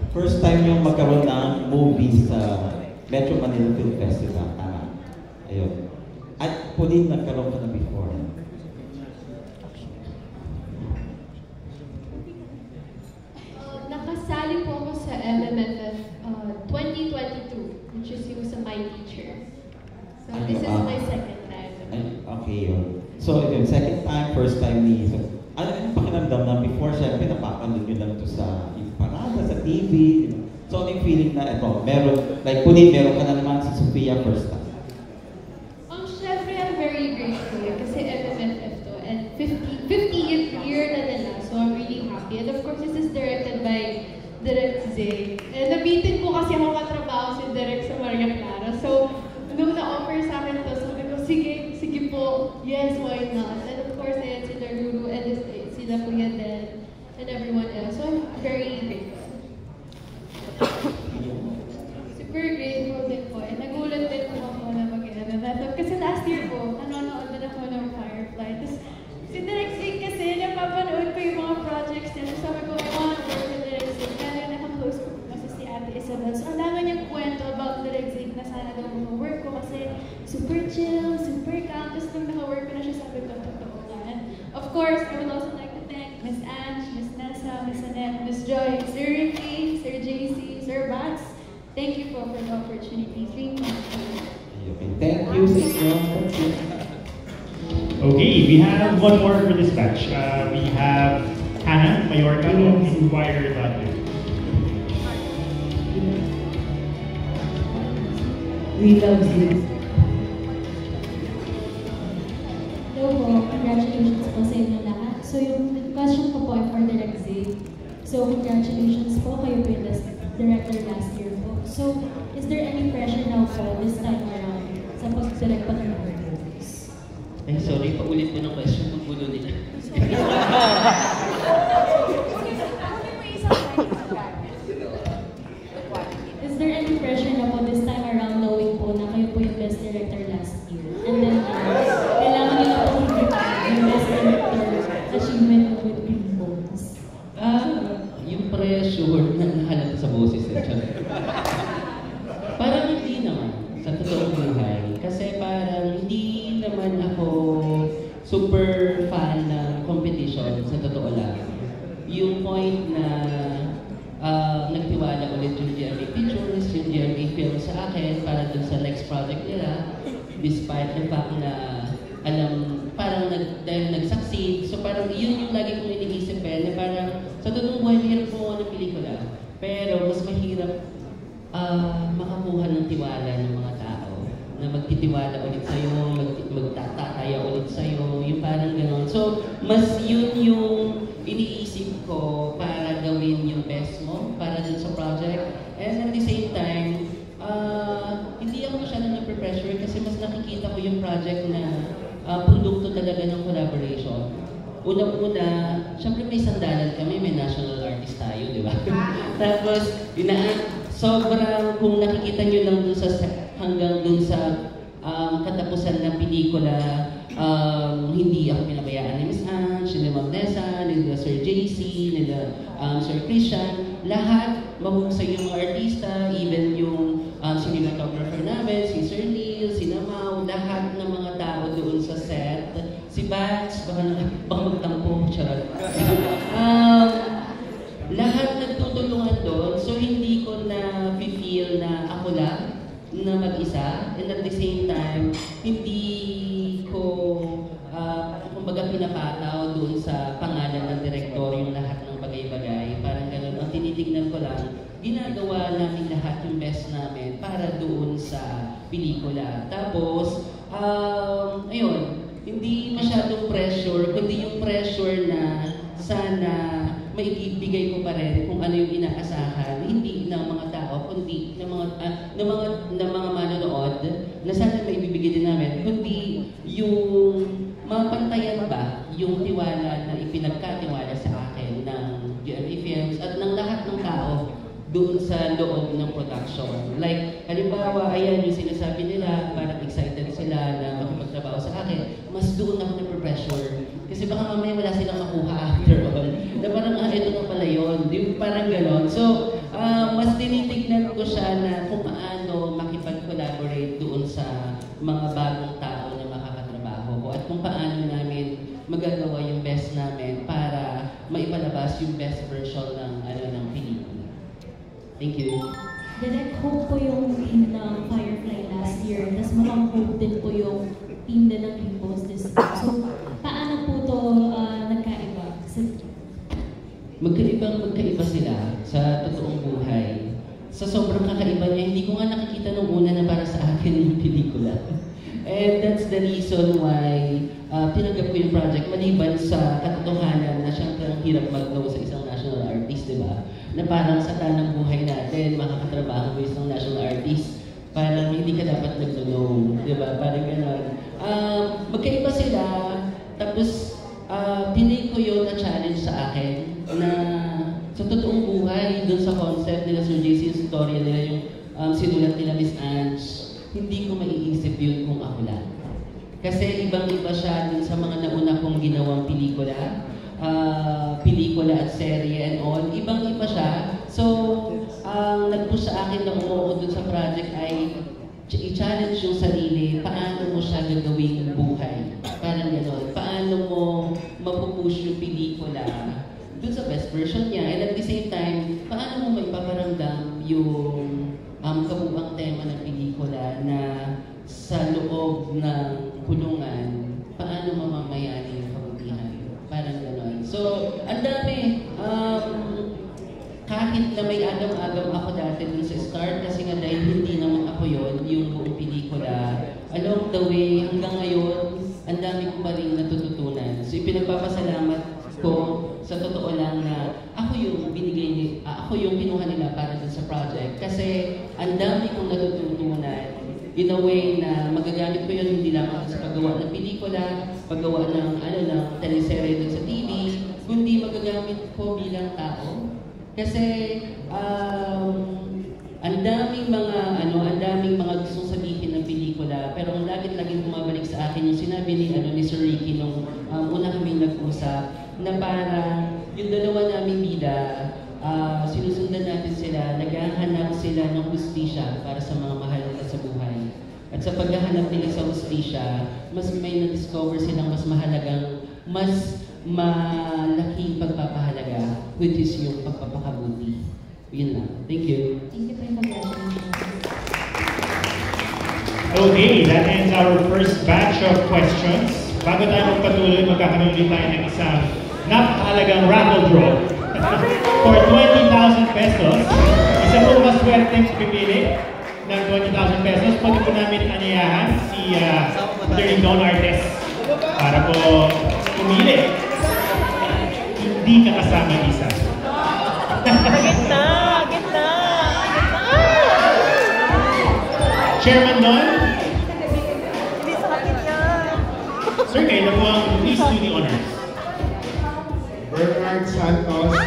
First time yung magkaroon ng movie sa Metro Manila Film Festival. Tama. Ayun. At Pauline, nagkaroon ka na before. Nakasali po ako sa MMFF 2022, which is yung sa My Teacher. So this is my second time. Okay, yun. So, yun, second time, first time ni... So, ano yung pakiramdam na before, syempre, napapanood nyo lang ito sa parada, sa TV. So, ano yung feeling na ito, meron, like, Pauline, meron ka na naman si Sofia first time. Syempre, I'm very grateful kasi MMFF to, and 50th year na nila, so I'm really happy. And of course, this is directed by Direk Zay. And nabitin po kasi ako katrabaho si Direk sa Maria Clara. So, nung na-offer sa akin to, sabi ko, sige po, yes, why not? And of course, ayan sila Ruru and sila Kuya Den and everyone else. So, I'm very grateful. Super grateful din po. And nagulat din po ako na mag-MMFF. Kasi last year po, nanonood din ako ng Firefly. Tapos, si Direk Zay kasi, napapanood ko yung mga projects niya. So, sabi ko, I want to work with Direk Zay. Kaya naka-close ko kasi si Ate Isabel. So, ang dami niyang kwento about Direk Zay na sana daw mag-work ko kasi super chill, super calm. Tapos nung naka-work ko na siya, sabi ko, totoo nga. And of course, I would also like to thank Miss Ange, Miss Nessa, Miss Annette, Miss Joy, Sir Ricky, Sir JC, Sir Bax. Thank you for the opportunity. Thank you. Thank you, Sir. Okay, we have one more for this batch. We have Hannah Mayorga of Inquirer London. We love you. Hello po, congratulations po sa inyo lahat. So yung question ko po ay for Direk Zay. So congratulations po, kayo po yung director last year po. So is there any pressure now po this time around sa pag-direct pa ng mga movies? Ay, sorry, paulit mo ng question, magbulo nila. Is there any pressure na po this time around knowing po na kayo po yung best director last year? And then, kailangan nyo na po yung best director achievement with Green Bones? Yung pressure na nahalata sa boses eh. Parang hindi naman, sa totoong buhay. Kasi parang hindi naman ako super fan ng competition, sa totoo lang. Yung point na nagtiwala ulit yung GMA Pictures, yung GMA Film sa akin para dun sa next project nila, despite the fact na parang dahil nag-succeed, so parang yun yung lagi kong iniisip na parang sa totoong buhay mahirap gumawa ng pelikula, pero mas mahirap makakuha ng tiwala ng mga tao na magtitiwala ulit sa'yo, magtatataya ulit sa'yo, yung parang gano'n. So, mas yun yung iniisip ko para gawin yung best mo para dun sa project. And at the same time, hindi ako masyadong nagpe-pressure kasi mas nakikita ko yung project na produkto talaga ng collaboration. Unang-una, syempre may sandalan kami, may national artist tayo, di ba? Tapos, sobrang, kung nakikita nyo lang dun sa hanggang dun sa katapusan ng pelikula, hindi ako pinabayaan ni Miss Ange, ni Ma'am Nessa, ni Sir JC, ni Sir Christian. Lahat mahusay yung mga artista, even yung cinematographer namin, si Sir Neil, si Namau, lahat ng mga tao doon sa set. Si Bax, baka magtampo, charot. Lahat nagtutulungan doon, so hindi ko na feel na ako lang na mag-isa, and at the same time, hindi ko kumbaga pinapataw doon sa pangalan ng direktor yung lahat ng bagay-bagay. Parang gano'n, ang tinitignan ko lang, ginagawa namin lahat yung best namin para doon sa pelikula. Tapos, ayun, hindi masyadong pressure, kundi yung pressure na sana maibigay ko pa rin kung ano yung inaasahan, hindi ng mga tao, kundi ng mga manonood, na sana maibibigay din namin, kundi yung mapantayan ba yung tiwala na ipinagkatiwala sa akin ng GMA Films at ng lahat ng tao doon sa loob ng production. Like, halimbawa, ayan yung sinasabi nila, parang excited sila na makipagtrabaho sa akin, mas doon ako na-pressure. Kasi baka mamaya wala silang makuha after all. Na parang, ito na pala yun. Di, parang ganon. So, ko siya na kung paano makipag-collaborate doon sa mga bagong tao na makakatrabaho ko at kung paano namin magagawa yung best namin para maipalabas yung best version ng pelikula. Thank you. Direct hope po yung team ng Firefly last year, tapos mukhang hope din po yung team din ng Impulse this year. So, paano po ito nagkaiba? Magkaiba sila sa totoong buhay. Sa sobrang kakaiba niya, hindi ko nga nakikita nung una na para sa akin yung pelikula. And that's the reason why tinanggap ko yung project. Maliban sa katotohanan na siyempre ang hirap mag-know sa isang national artist, di ba? Na parang sa tanang buhay natin, makakatrabaho mo isang national artist. Parang hindi ka dapat nag-know, di ba? Parang gano'n. Magkaiba sila, tapos tinake ko yun na challenge sa akin na sa totoong buhay, dun sa concept nila Sir JC, yung story nila, yung sinulat nila Miss Ange, hindi ko maiisip yun kung ako lang. Kasi ibang-iba siya dun sa mga nauna kong ginawang pelikula at serye and all. Ibang-iba siya. So, ang nag-push sa akin na umuo dun sa project ay i-challenge yung sarili, paano mo siya gagawing buhay. Parang gano'n. Paano mo mapupush yung pelikula dun sa best version niya. And at the same time, paano mo maipaparamdam yung kabuang tema ng pelikula na sa loob ng kulungan, paano mamamayani yung kabutihan. Parang gano'n. So, ang dami. Kahit na may agam-agam ako dati dun sa start, kasi nga dahil hindi naman ako yon yung buong pelikula, along the way, hanggang ngayon, ang dami ko pa rin natututunan. So, ipinagpapasalamat ko sa totoo lang na ako yung ako yung kinuha nila para dun sa project. Kasi ang dami kong natututunan in a way na magagamit ko yun hindi lamang sa paggawa ng pelikula, paggawa ng teleserye dun sa TV, kundi magagamit ko bilang tao. Kasi ang daming mga gustong sabihin ng pelikula, pero ang laging bumabalik sa akin yung sinabi ni Sir Ricky nung una kaming nag-usap na parang yung dalawa naming bida, sinusundan natin sila, naghahanap sila ng hustisya para sa mga mahal nila sa buhay. At sa paghahanap nila sa hustisya, mas may na-discover silang mas mahalagang, mas malaking pagpapahalaga, which is yung pagpapakabuti. Yun lang. Thank you. Thank you for yung congratulations. Okay, that ends our first batch of questions. Bago tayo magpatuloy, magkakaroon din tayo ng isang napakahalagang raffle draw for 20,000 pesos. Isa po maswerteng pipili ng 20,000 pesos. Pwede po namin anyayahan si Mr. Don Artes para po pumili. Hindi ka kasama, Lisa. Gitna! Chairman Don? Hindi sa akin yan. Sir, kayo na po ang please do the honors. Bernard Santos,